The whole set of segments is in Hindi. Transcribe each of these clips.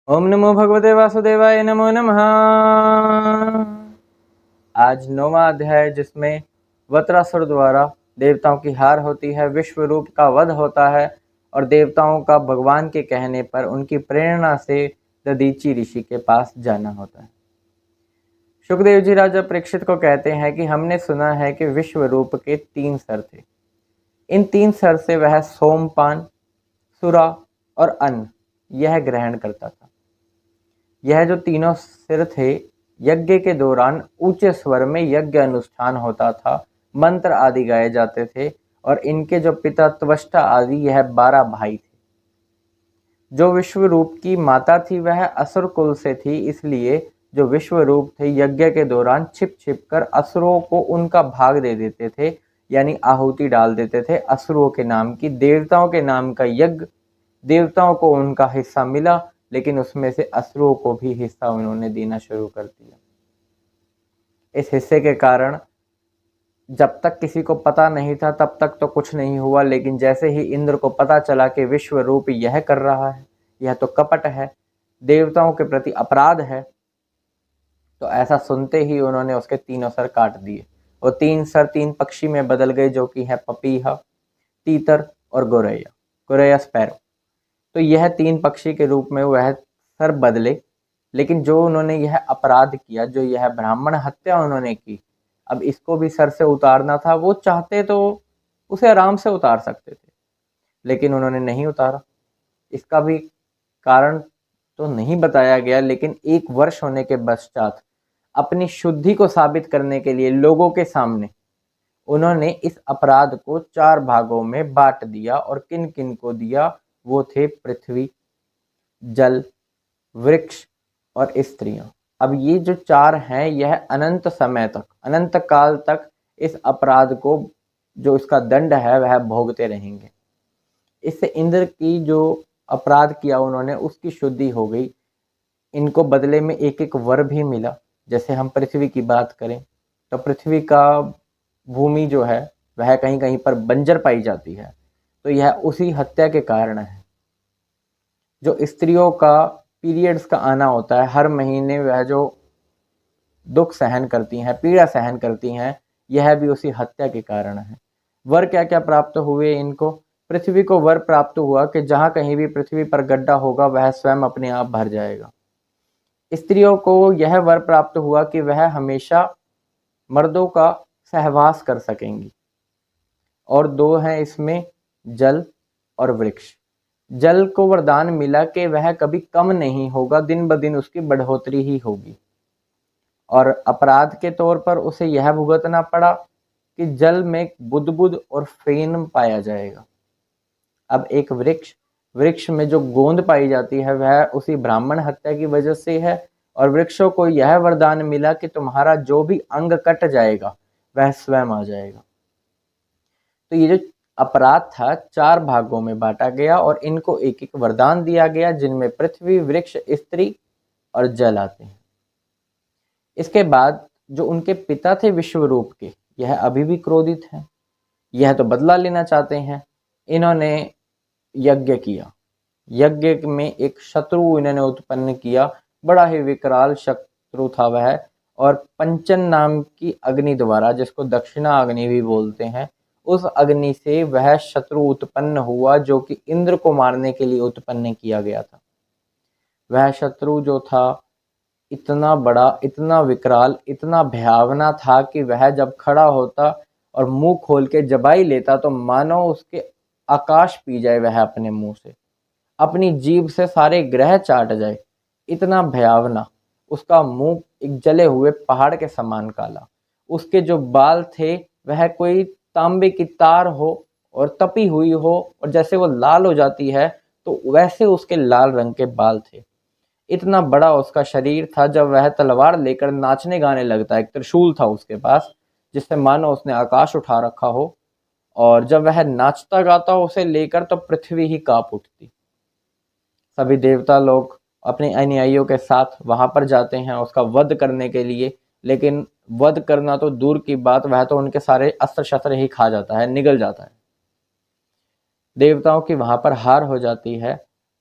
ओम नमो भगवते वासुदेवाय नमो नमः। आज 9वां अध्याय जिसमें वत्रासुर द्वारा देवताओं की हार होती है, विश्व रूप का वध होता है और देवताओं का भगवान के कहने पर उनकी प्रेरणा से दधीचि ऋषि के पास जाना होता है। सुखदेव जी राजा परीक्षित को कहते हैं कि हमने सुना है कि विश्व रूप के 3 सर थे। इन 3 सर से वह सोमपान, सुरा और अन्न यह ग्रहण करता था। यह जो तीनों सिर थे, यज्ञ के दौरान ऊंचे स्वर में यज्ञ अनुष्ठान होता था, मंत्र आदि गाए जाते थे और इनके जो पिता त्वष्टा आदि यह 12 भाई थे। जो विश्व रूप की माता थी वह असुर कुल से थी, इसलिए जो विश्व रूप थे यज्ञ के दौरान छिप छिप कर असुरों को उनका भाग दे देते थे, यानी आहुति डाल देते थे। असुरों के नाम की देवताओं के नाम का यज्ञ, देवताओं को उनका हिस्सा मिला, लेकिन उसमें से असुरों को भी हिस्सा उन्होंने देना शुरू कर दिया। इस हिस्से के कारण जब तक किसी को पता नहीं था तब तक तो कुछ नहीं हुआ, लेकिन जैसे ही इंद्र को पता चला कि विश्व रूप यह कर रहा है, यह तो कपट है, देवताओं के प्रति अपराध है, तो ऐसा सुनते ही उन्होंने उसके तीनों सर काट दिए। वो 3 सर 3 पक्षी में बदल गए, जो कि है पपीहा, तीतर और गोरैया, गोरैया स्पैरो। तो यह 3 पक्षी के रूप में वह सर बदले, लेकिन जो उन्होंने यह अपराध किया, जो यह ब्राह्मण हत्या उन्होंने की, अब इसको भी सर से उतारना था। वो चाहते तो उसे आराम से उतार सकते थे, लेकिन उन्होंने नहीं उतारा। इसका भी कारण तो नहीं बताया गया, लेकिन 1 वर्ष होने के पश्चात अपनी शुद्धि को साबित करने के लिए लोगों के सामने उन्होंने इस अपराध को 4 भागों में बांट दिया। और किन किन को दिया? वो थे पृथ्वी, जल, वृक्ष और स्त्रियां। अब ये जो 4 हैं, यह अनंत समय तक, अनंत काल तक इस अपराध को, जो इसका दंड है, वह भोगते रहेंगे। इससे इंद्र की जो अपराध किया उन्होंने, उसकी शुद्धि हो गई। इनको बदले में एक एक वर भी मिला। जैसे हम पृथ्वी की बात करें तो पृथ्वी का भूमि जो है वह कहीं कहीं पर बंजर पाई जाती है, तो यह उसी हत्या के कारण है। जो स्त्रियों का पीरियड्स का आना होता है, हर महीने वह जो दुख सहन करती हैं, पीड़ा सहन करती हैं, यह भी उसी हत्या के कारण है। वर क्या क्या प्राप्त हुए इनको? पृथ्वी को वर प्राप्त हुआ कि जहां कहीं भी पृथ्वी पर गड्ढा होगा वह स्वयं अपने आप भर जाएगा। स्त्रियों को यह वर प्राप्त हुआ कि वह हमेशा मर्दों का सहवास कर सकेंगी। और 2 हैं इसमें, जल और वृक्ष। जल को वरदान मिला कि वह कभी कम नहीं होगा, दिन ब दिन उसकी बढ़ोतरी ही होगी। और अपराध के तौर पर उसे यह भुगतना पड़ा कि जल में बुदबुद और फेन पाया जाएगा। अब एक वृक्ष, वृक्ष में जो गोंद पाई जाती है वह उसी ब्राह्मण हत्या की वजह से है। और वृक्षों को यह वरदान मिला कि तुम्हारा जो भी अंग कट जाएगा वह स्वयं आ जाएगा। तो ये जो अपराध था 4 भागों में बांटा गया और इनको एक एक वरदान दिया गया, जिनमें पृथ्वी, वृक्ष, स्त्री और जल आते हैं। इसके बाद जो उनके पिता थे विश्वरूप के, यह अभी भी क्रोधित हैं। यह तो बदला लेना चाहते हैं। इन्होंने यज्ञ किया, यज्ञ में एक शत्रु इन्होंने उत्पन्न किया, बड़ा ही विकराल शत्रु था वह। और पंचन नाम की अग्नि द्वारा, जिसको दक्षिणा अग्नि भी बोलते हैं, उस अग्नि से वह शत्रु उत्पन्न हुआ, जो कि इंद्र को मारने के लिए उत्पन्न किया गया था। वह शत्रु जो था इतना बड़ा, इतना विकराल, इतना भयावना था कि वह जब खड़ा होता और मुंह खोल के जबाई लेता तो मानो उसके आकाश पी जाए वह अपने मुंह से, अपनी जीभ से सारे ग्रह चाट जाए। इतना भयावना। उसका मुंह एक जले हुए पहाड़ के समान काला। उसके जो बाल थे वह कोई तांबे की तार हो और तपी हुई हो, और जैसे वो लाल हो जाती है तो वैसे उसके लाल रंग के बाल थे। इतना बड़ा उसका शरीर था। जब वह तलवार लेकर नाचने गाने लगता है, एक त्रिशूल था उसके पास जिससे मानो उसने आकाश उठा रखा हो, और जब वह नाचता गाता उसे लेकर तो पृथ्वी ही कांप उठती। सभी देवता लोग अपने अनुयायियों के साथ वहां पर जाते हैं उसका वध करने के लिए, लेकिन वध करना तो दूर की बात, वह तो उनके सारे अस्त्र शस्त्र ही खा जाता है, निगल जाता है। देवताओं की वहां पर हार हो जाती है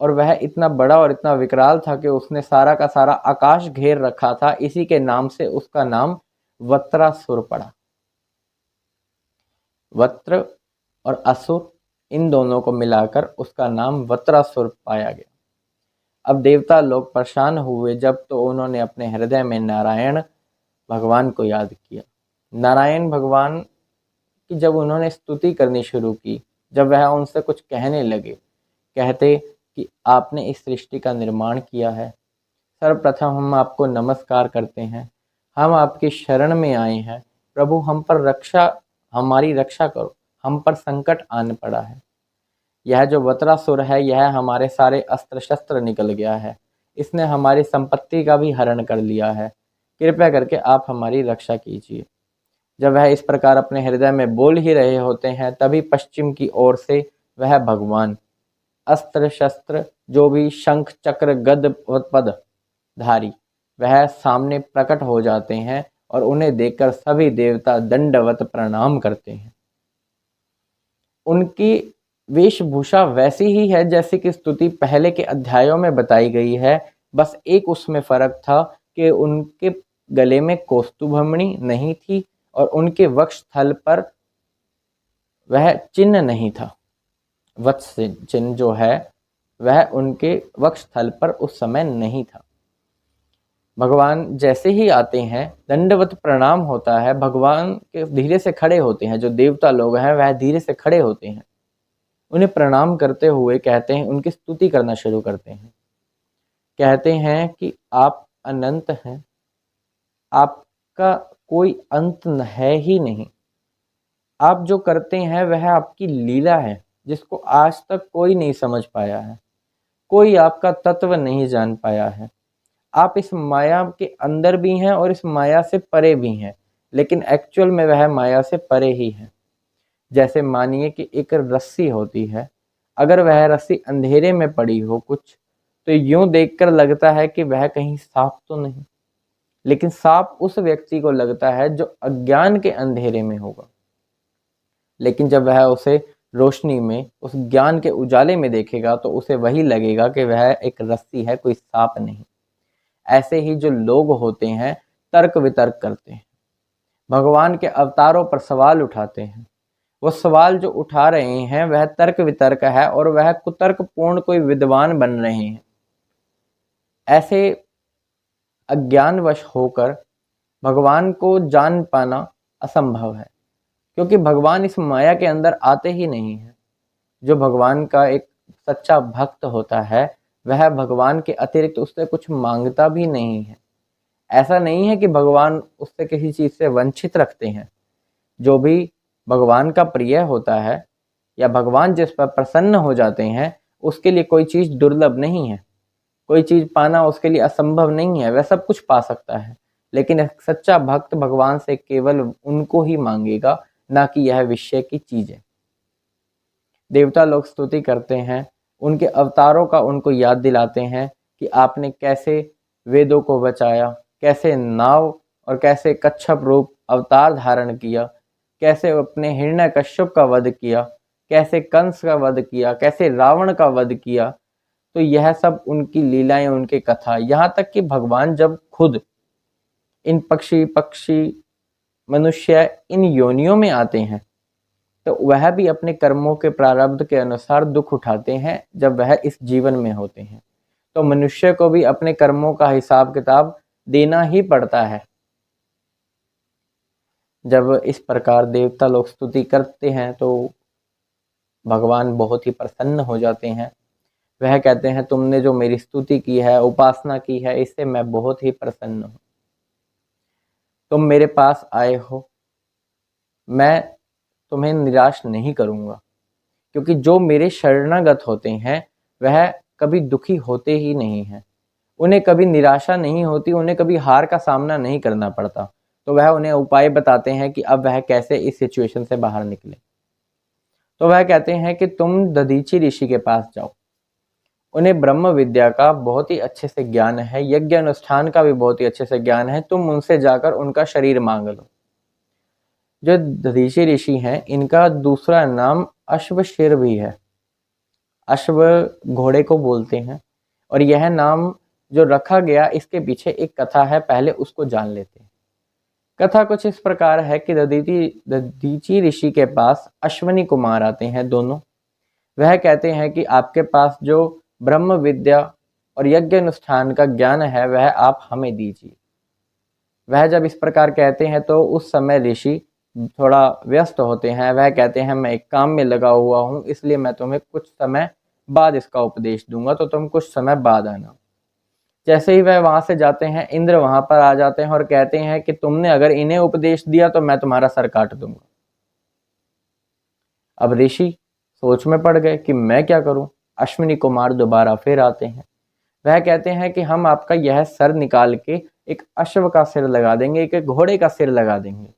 और वह इतना बड़ा और इतना विकराल था कि उसने सारा का सारा आकाश घेर रखा था। इसी के नाम से उसका नाम वत्रासुर पड़ा। वत्र और असुर, इन दोनों को मिलाकर उसका नाम वत्रासुर पाया गया। अब देवता लोग परेशान हुए जब तो उन्होंने अपने हृदय में नारायण भगवान को याद किया। नारायण भगवान की जब उन्होंने स्तुति करनी शुरू की, जब वह उनसे कुछ कहने लगे, कहते कि आपने इस सृष्टि का निर्माण किया है, सर्वप्रथम हम आपको नमस्कार करते हैं, हम आपकी शरण में आए हैं, प्रभु हमारी रक्षा करो, हम पर संकट आन पड़ा है। यह जो वत्रासुर है यह हमारे सारे अस्त्र शस्त्र निकल गया है, इसने हमारी संपत्ति का भी हरण कर लिया है, कृपया करके आप हमारी रक्षा कीजिए। जब वह इस प्रकार अपने हृदय में बोल ही रहे होते हैं, तभी पश्चिम की ओर से वह भगवान अस्त्र शस्त्र जो भी शंख चक्र गद पद धारी वह सामने प्रकट हो जाते हैं और उन्हें देखकर सभी देवता दंडवत प्रणाम करते हैं। उनकी वेशभूषा वैसी ही है जैसे कि स्तुति पहले के अध्यायों में बताई गई है, बस एक उसमें फर्क था कि उनके गले में कौस्तुभमणि नहीं थी और उनके वक्षस्थल पर वह चिन्ह नहीं था। वत्स चिन्ह जो है वह उनके वक्षस्थल पर उस समय नहीं था। भगवान जैसे ही आते हैं दंडवत प्रणाम होता है, भगवान के धीरे से खड़े होते हैं, जो देवता लोग हैं वह धीरे से खड़े होते हैं, उन्हें प्रणाम करते हुए कहते हैं, उनकी स्तुति करना शुरू करते हैं। कहते हैं कि आप अनंत हैं, आपका कोई अंत है ही नहीं, आप जो करते हैं वह आपकी लीला है जिसको आज तक कोई नहीं समझ पाया है, कोई आपका तत्व नहीं जान पाया है। आप इस माया के अंदर भी हैं और इस माया से परे भी हैं, लेकिन एक्चुअल में वह माया से परे ही है। जैसे मानिए कि एक रस्सी होती है, अगर वह रस्सी अंधेरे में पड़ी हो कुछ, तो यूं देखकर लगता है कि वह कहीं सांप तो नहीं, लेकिन सांप उस व्यक्ति को लगता है जो अज्ञान के अंधेरे में होगा, लेकिन जब वह उसे रोशनी में उस ज्ञान के उजाले में देखेगा तो उसे वही लगेगा कि वह एक रस्सी है, कोई सांप नहीं। ऐसे ही जो लोग होते हैं तर्क वितर्क करते हैं, भगवान के अवतारों पर सवाल उठाते हैं, वो सवाल जो उठा रहे हैं वह तर्क वितर्क है और वह कुतर्क पूर्ण कोई विद्वान बन रहे हैं। ऐसे अज्ञानवश होकर भगवान को जान पाना असंभव है, क्योंकि भगवान इस माया के अंदर आते ही नहीं है। जो भगवान का एक सच्चा भक्त होता है वह भगवान के अतिरिक्त उससे कुछ मांगता भी नहीं है। ऐसा नहीं है कि भगवान उससे किसी चीज़ से वंचित रखते हैं। जो भी भगवान का प्रिय होता है या भगवान जिस पर प्रसन्न हो जाते हैं उसके लिए कोई चीज़ दुर्लभ नहीं है, कोई चीज़ पाना उसके लिए असंभव नहीं है, वह सब कुछ पा सकता है। लेकिन एक सच्चा भक्त भगवान से केवल उनको ही मांगेगा, ना कि यह विषय की चीज़ें। देवता लोग स्तुति करते हैं, उनके अवतारों का उनको याद दिलाते हैं कि आपने कैसे वेदों को बचाया, कैसे नाव और कैसे कच्छप रूप अवतार धारण किया, कैसे अपने हिरण्यकश्यप का वध किया, कैसे कंस का वध किया, कैसे रावण का वध किया। तो यह सब उनकी लीलाएं, उनकी कथा, यहाँ तक कि भगवान जब खुद इन पक्षी मनुष्य इन योनियों में आते हैं तो वह भी अपने कर्मों के प्रारब्ध के अनुसार दुख उठाते हैं जब वह इस जीवन में होते हैं। तो मनुष्य को भी अपने कर्मों का हिसाब किताब देना ही पड़ता है। जब इस प्रकार देवता लोग स्तुति करते हैं तो भगवान बहुत ही प्रसन्न हो जाते हैं। वह कहते हैं, तुमने जो मेरी स्तुति की है, उपासना की है, इससे मैं बहुत ही प्रसन्न हूँ। तुम मेरे पास आए हो, मैं तुम्हें निराश नहीं करूँगा, क्योंकि जो मेरे शरणागत होते हैं वह कभी दुखी होते ही नहीं हैं, उन्हें कभी निराशा नहीं होती, उन्हें कभी हार का सामना नहीं करना पड़ता। तो वह उन्हें उपाय बताते हैं कि अब वह कैसे इस सिचुएशन से बाहर निकले। तो वह कहते हैं कि तुम दधीचि ऋषि के पास जाओ, उन्हें ब्रह्म विद्या का बहुत ही अच्छे से ज्ञान है, यज्ञ अनुष्ठान का भी बहुत ही अच्छे से ज्ञान है, तुम उनसे जाकर उनका शरीर मांग लो। जो दधीचि ऋषि हैं इनका दूसरा नाम अश्वशिर भी है। अश्व घोड़े को बोलते हैं। और यह नाम जो रखा गया इसके पीछे एक कथा है, पहले उसको जान लेते हैं। कथा कुछ इस प्रकार है कि दधीचि ऋषि के पास अश्वनी कुमार आते हैं दोनों। वह कहते हैं कि आपके पास जो ब्रह्म विद्या और यज्ञ अनुष्ठान का ज्ञान है वह आप हमें दीजिए। वह जब इस प्रकार कहते हैं तो उस समय ऋषि थोड़ा व्यस्त होते हैं। वह कहते हैं मैं एक काम में लगा हुआ हूँ, इसलिए मैं तुम्हें कुछ समय बाद इसका उपदेश दूंगा, तो तुम कुछ समय बाद आना। जैसे ही वह वहां से जाते हैं, इंद्र वहां पर आ जाते हैं और कहते हैं कि तुमने अगर इन्हें उपदेश दिया तो मैं तुम्हारा सर काट दूंगा। अब ऋषि सोच में पड़ गए कि मैं क्या करूं। अश्विनी कुमार दोबारा फिर आते हैं। वह कहते हैं कि हम आपका यह सर निकाल के एक अश्व का सिर लगा देंगे, एक घोड़े का सिर लगा देंगे,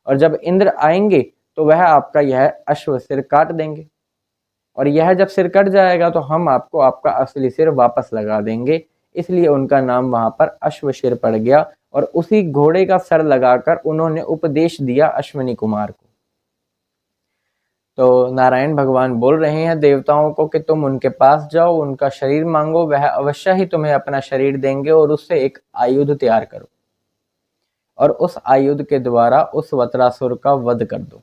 और जब इंद्र आएंगे तो वह आपका यह अश्व सिर काट देंगे, और यह जब सिर कट जाएगा तो हम आपको आपका असली सिर वापस लगा देंगे। इसलिए उनका नाम वहां पर अश्वशिर पड़ गया, और उसी घोड़े का सर लगाकर उन्होंने उपदेश दिया अश्विनी कुमार को। तो नारायण भगवान बोल रहे हैं देवताओं को कि तुम उनके पास जाओ, उनका शरीर मांगो, वह अवश्य ही तुम्हें अपना शरीर देंगे, और उससे एक आयुध तैयार करो और उस आयुध के द्वारा उस वत्रासुर का वध कर दो।